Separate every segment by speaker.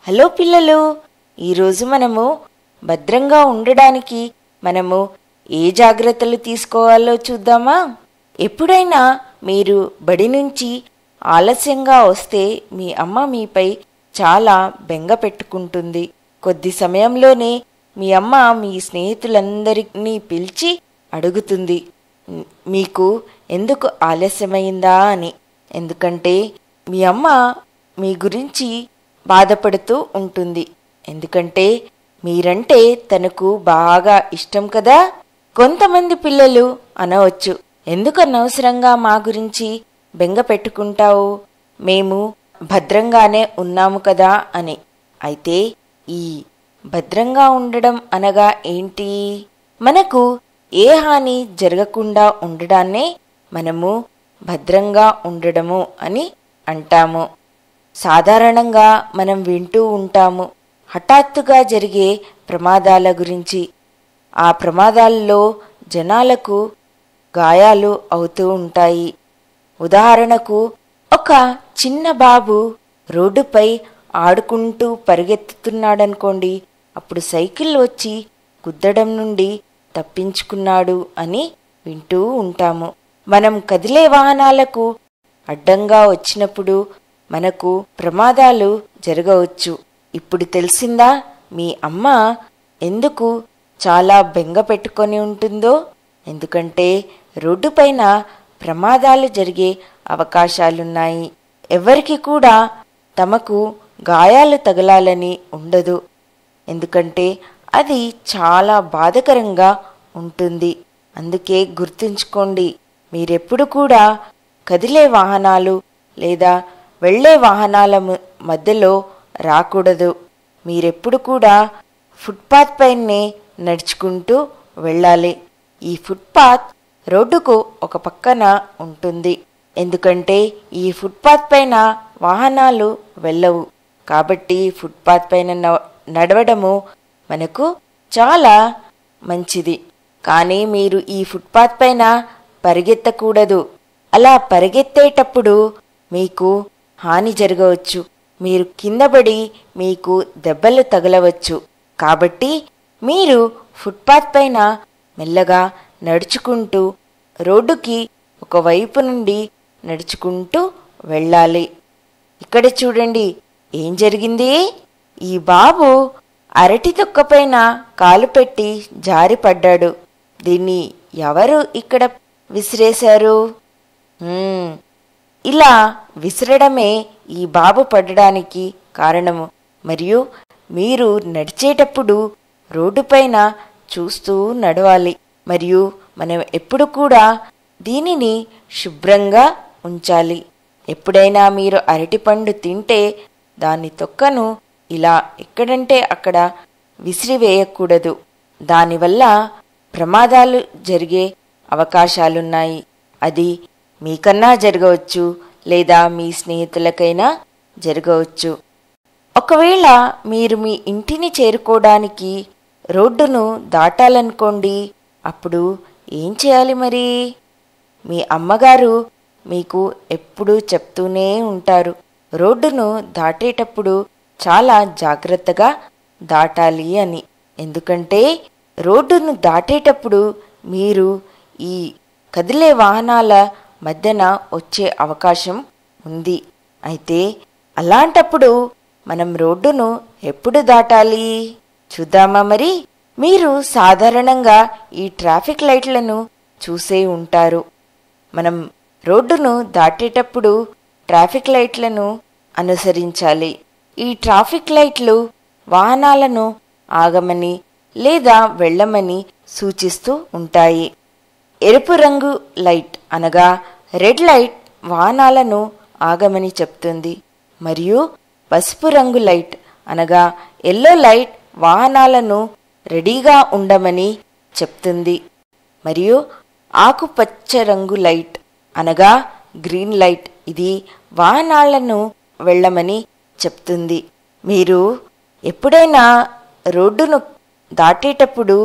Speaker 1: Hello పిల్లలు, ఈరోజు మనము భద్రంగా ఉండడానికి మనము ఏ జాగ్రత్తలు తీసుకోవాలో చూద్దామా? ఎప్పుడైనా మీరు బడి నుంచి ఆలస్యంగా వస్తే మీ అమ్మ మీపై చాలా బెంగ పెట్టుకుంటుంది. కొద్ది సమయంలోనే మీ అమ్మ మీ స్నేహితులందరినీ పిలిచి అడుగుతుంది, మీకు ఎందుకు ఆలస్యమైందా అని. ఎందుకంటే మీ అమ్మ మీ గురించి బాధపడుతూ ఉంటుంది. ఎందుకంటే మీరంటే తనకు బాగా ఇష్టం కదా. కొంతమంది పిల్లలు అనవచ్చు, ఎందుకు అనవసరంగా మా గురించి బెంగ పెట్టుకుంటావు, మేము భద్రంగానే ఉన్నాము కదా అని. అయితే ఈ భద్రంగా ఉండడం అనగా ఏంటి? మనకు ఏ హాని జరగకుండా ఉండడాన్నే మనము భద్రంగా ఉండడము అని అంటాము. సాధారణంగా మనం వింటూ ఉంటాము హఠాత్తుగా జరిగే ప్రమాదాల గురించి. ఆ ప్రమాదాల్లో జనాలకు గాయాలు అవుతూ ఉంటాయి. ఉదాహరణకు, ఒక చిన్న బాబు రోడ్డుపై ఆడుకుంటూ పరిగెత్తుతున్నాడనుకోండి, అప్పుడు సైకిల్ వచ్చి గుద్దడం నుండి తప్పించుకున్నాడు అని వింటూ ఉంటాము. మనం కదిలే వాహనాలకు అడ్డంగా వచ్చినప్పుడు మనకు ప్రమాదాలు జరగవచ్చు. ఇప్పుడు తెలిసిందా మీ అమ్మ ఎందుకు చాలా బెంగ పెట్టుకొని ఉంటుందో? ఎందుకంటే రోడ్డుపైన ప్రమాదాలు జరిగే అవకాశాలున్నాయి. ఎవరికి కూడా తమకు గాయాలు తగలాలని ఉండదు. ఎందుకంటే అది చాలా బాధకరంగా ఉంటుంది. అందుకే గుర్తుంచుకోండి, మీరెప్పుడు కూడా కదిలే వాహనాలు లేదా వెళ్లే వాహనాల మధ్యలో రాకూడదు. మీరెప్పుడు కూడా ఫుట్పాత్ పైనే నడుచుకుంటూ వెళ్ళాలి. ఈ ఫుట్పాత్ రోడ్డుకు ఒక పక్కన ఉంటుంది. ఎందుకంటే ఈ ఫుట్పాత్ పైన వాహనాలు వెళ్ళవు. కాబట్టి ఫుట్పాత్ పైన నడవడము మనకు చాలా మంచిది. కానీ మీరు ఈ ఫుట్పాత్ పైన పరిగెత్తకూడదు. అలా పరిగెత్తేటప్పుడు మీకు హాని జరగవచ్చు. మీరు కిందపడి మీకు దెబ్బలు తగలవచ్చు. కాబట్టి మీరు ఫుట్పాత్ పైన మెల్లగా నడుచుకుంటూ రోడ్డుకి ఒకవైపు నుండి నడుచుకుంటూ వెళ్ళాలి. ఇక్కడ చూడండి ఏం జరిగింది. ఈ బాబు అరటి తొక్కపైన కాలు పెట్టి జారి పడ్డాడు. దీన్ని ఎవరు ఇక్కడ విసిరేశారు? ఇలా విసరడమే ఈ బాబు పడడానికి కారణము. మరియు మీరు నడిచేటప్పుడు రోడ్డుపైన చూస్తూ నడవాలి. మరియు మనం ఎప్పుడు కూడా దీనిని శుభ్రంగా ఉంచాలి. ఎప్పుడైనా మీరు అరటిపండు తింటే దాని తొక్కను ఇలా ఎక్కడంటే అక్కడ విసిరివేయకూడదు. దానివల్ల ప్రమాదాలు జరిగే అవకాశాలున్నాయి. అది మీకన్నా జరగవచ్చు, లేదా మీ స్నేహితులకైనా జరగవచ్చు. ఒకవేళ మీరు మీ ఇంటిని చేరుకోవడానికి రోడ్డును దాటాలనుకోండి, అప్పుడు ఏం చేయాలి మరి? మీ అమ్మగారు మీకు ఎప్పుడూ చెప్తూనే ఉంటారు, రోడ్డును దాటేటప్పుడు చాలా జాగ్రత్తగా దాటాలి అని. ఎందుకంటే రోడ్డును దాటేటప్పుడు మీరు ఈ కదిలే వాహనాల మధ్యన వచ్చే అవకాశం ఉంది. అయితే అలాంటప్పుడు మనం రోడ్డును ఎప్పుడు దాటాలి చూద్దామా మరి? మీరు సాధారణంగా ఈ ట్రాఫిక్ లైట్లను చూసే ఉంటారు. మనం రోడ్డును దాటేటప్పుడు ట్రాఫిక్ లైట్లను అనుసరించాలి. ఈ ట్రాఫిక్ లైట్లు వాహనాలను ఆగమని లేదా వెళ్ళమని సూచిస్తూ ఉంటాయి. ఎరుపు రంగు లైట్ అనగా రెడ్ లైట్ వాహనాలను ఆగమని చెప్తుంది. మరియు పసుపు రంగు లైట్ అనగా ఎల్లో లైట్ వాహనాలను రెడీగా ఉండమని చెప్తుంది. మరియు ఆకుపచ్చ రంగు లైట్ అనగా గ్రీన్ లైట్, ఇది వాహనాలను వెళ్ళమని చెప్తుంది. మీరు ఎప్పుడైనా రోడ్డును దాటేటప్పుడు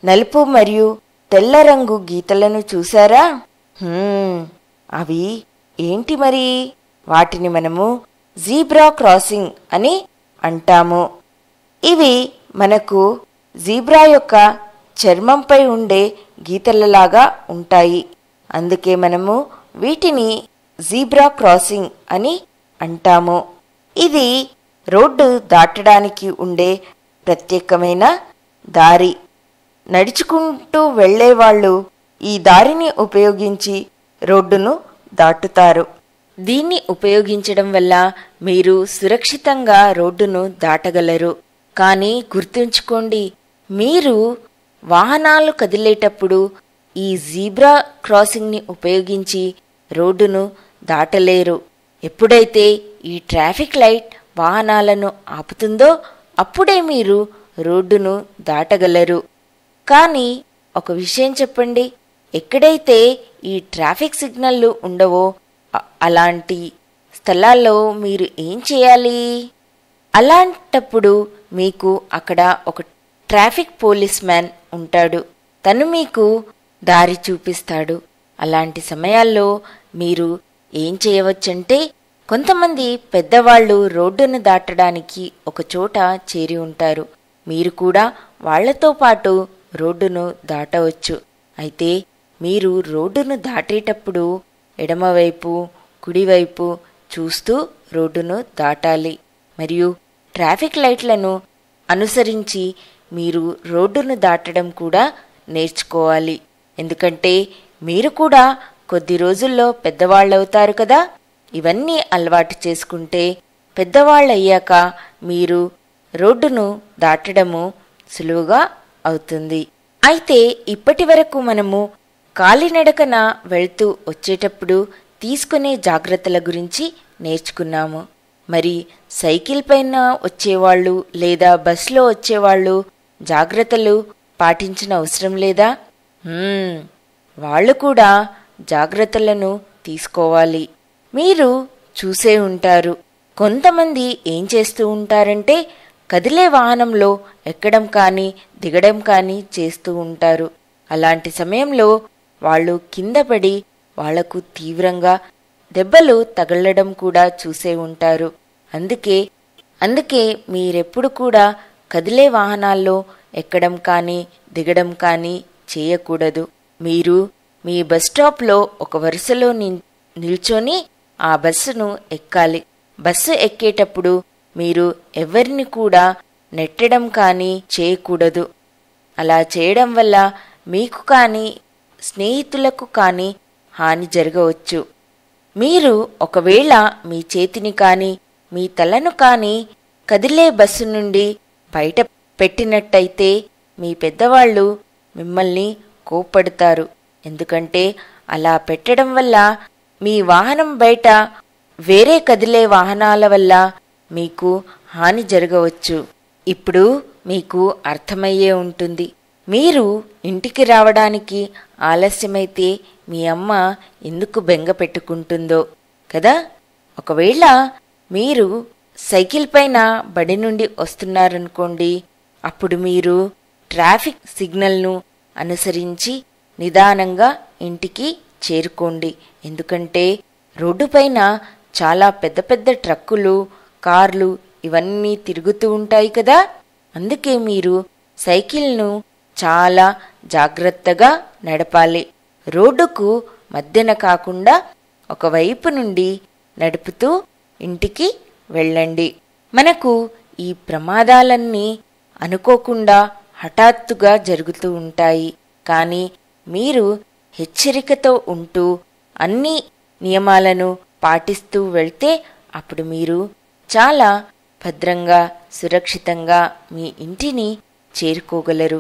Speaker 1: నలుపు మరియు తెల్ల రంగు గీతలను చూసారా? అవి ఏంటి మరి? వాటిని మనము జీబ్రా క్రాసింగ్ అని అంటాము. ఇవి మనకు జీబ్రా యొక్క చర్మంపై ఉండే గీతలలాగా ఉంటాయి. అందుకే మనము వీటిని జీబ్రా క్రాసింగ్ అని అంటాము. ఇది రోడ్డు దాటడానికి ఉండే ప్రత్యేకమైన దారి. నడుచుకుంటూ వెళ్లేవాళ్లు ఈ దారిని ఉపయోగించి రోడ్డును దాటుతారు. దీన్ని ఉపయోగించడం వల్ల మీరు సురక్షితంగా రోడ్డును దాటగలరు. కానీ గుర్తుంచుకోండి, మీరు వాహనాలు కదిలేటప్పుడు ఈ జీబ్రా క్రాసింగ్ని ఉపయోగించి రోడ్డును దాటలేరు. ఎప్పుడైతే ఈ ట్రాఫిక్ లైట్ వాహనాలను ఆపుతుందో అప్పుడే మీరు రోడ్డును దాటగలరు. కానీ ఒక విషయం చెప్పండి, ఎక్కడైతే ఈ ట్రాఫిక్ సిగ్నల్లు ఉండవో అలాంటి స్థలాల్లో మీరు ఏం చేయాలి? అలాంటప్పుడు మీకు అక్కడ ఒక ట్రాఫిక్ పోలీస్ మ్యాన్ ఉంటాడు. తను మీకు దారి చూపిస్తాడు. అలాంటి సమయాల్లో మీరు ఏం చేయవచ్చంటే, కొంతమంది పెద్దవాళ్లు రోడ్డును దాటడానికి ఒక చోట చేరి ఉంటారు. మీరు కూడా వాళ్లతో పాటు రోడ్డును దాటవచ్చు. అయితే మీరు రోడ్డును దాటేటప్పుడు ఎడమవైపు, కుడివైపు చూస్తూ రోడ్డును దాటాలి. మరియు ట్రాఫిక్ లైట్లను అనుసరించి మీరు రోడ్డును దాటడం కూడా నేర్చుకోవాలి. ఎందుకంటే మీరు కూడా కొద్ది రోజుల్లో పెద్దవాళ్ళవుతారు కదా. ఇవన్నీ అలవాటు చేసుకుంటే పెద్దవాళ్ళయ్యాక మీరు రోడ్డును దాటడము సులువుగా అవుతుంది. అయితే ఇప్పటి వరకు మనము కాలినడకన వెళ్తూ వచ్చేటప్పుడు తీసుకునే జాగ్రత్తల గురించి నేర్చుకున్నాము. మరి సైకిల్ పైన వచ్చేవాళ్ళు లేదా బస్సులో వచ్చేవాళ్ళు జాగ్రత్తలు పాటించిన అవసరం లేదా? వాళ్ళు కూడా జాగ్రత్తలను తీసుకోవాలి. మీరు చూసే ఉంటారు, కొంతమంది ఏం చేస్తూ ఉంటారంటే కదిలే వాహనంలో ఎక్కడం కానీ దిగడం కానీ చేస్తూ ఉంటారు. అలాంటి సమయంలో వాళ్ళు కింద పడి వాళ్లకు తీవ్రంగా దెబ్బలు తగలడం కూడా చూసే ఉంటారు. అందుకే మీరెప్పుడు కూడా కదిలే వాహనాల్లో ఎక్కడం కానీ దిగడం కానీ చేయకూడదు. మీరు మీ బస్ స్టాప్లో ఒక వరుసలో నిల్చొని ఆ బస్సును ఎక్కాలి. బస్సు ఎక్కేటప్పుడు మీరు ఎవరిని కూడా నెట్టడం కానీ చేయకూడదు. అలా చేయడం వల్ల మీకు కానీ స్నేహితులకు కానీ హాని జరగవచ్చు. మీరు ఒకవేళ మీ చేతిని కానీ మీ తలను కానీ కదిలే బస్సు నుండి బయట పెట్టినట్టయితే మీ పెద్దవాళ్ళు మిమ్మల్ని కోప్పడతారు. ఎందుకంటే అలా పెట్టడం వల్ల మీ వాహనం బయట వేరే కదిలే వాహనాల వల్ల మీకు హాని జరగవచ్చు. ఇప్పుడు మీకు అర్థమయ్యే ఉంటుంది, మీరు ఇంటికి రావడానికి ఆలస్యమైతే మీ అమ్మ ఎందుకు బెంగ పెట్టుకుంటుందో కదా. ఒకవేళ మీరు సైకిల్ పైన బడి నుండి వస్తున్నారనుకోండి, అప్పుడు మీరు ట్రాఫిక్ సిగ్నల్ను అనుసరించి నిదానంగా ఇంటికి చేరుకోండి. ఎందుకంటే రోడ్డుపైన చాలా పెద్ద పెద్ద ట్రక్కులు, కార్లు ఇవన్నీ తిరుగుతూ ఉంటాయి కదా. అందుకే మీరు సైకిల్ను చాలా జాగ్రత్తగా నడపాలి. రోడ్డుకు మధ్యన కాకుండా ఒకవైపు నుండి నడుపుతూ ఇంటికి వెళ్ళండి. మనకు ఈ ప్రమాదాలన్నీ అనుకోకుండా హఠాత్తుగా జరుగుతూ ఉంటాయి. కానీ మీరు హెచ్చరికతో ఉంటూ అన్ని నియమాలను పాటిస్తూ వెళ్తే అప్పుడు మీరు చాలా భద్రంగా సురక్షితంగా మీ ఇంటిని చేరుకోగలరు.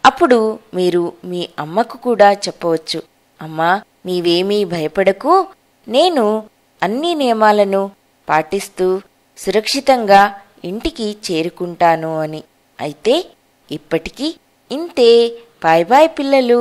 Speaker 1: అప్పుడు మీరు మీ అమ్మకు కూడా చెప్పవచ్చు, అమ్మా నీవేమీ భయపడకు, నేను అన్ని నియమాలను పాటిస్తూ సురక్షితంగా ఇంటికి చేరుకుంటాను అని. అయితే ఇప్పటికీ ఇంతే. బాయ్ బాయ్ పిల్లలు.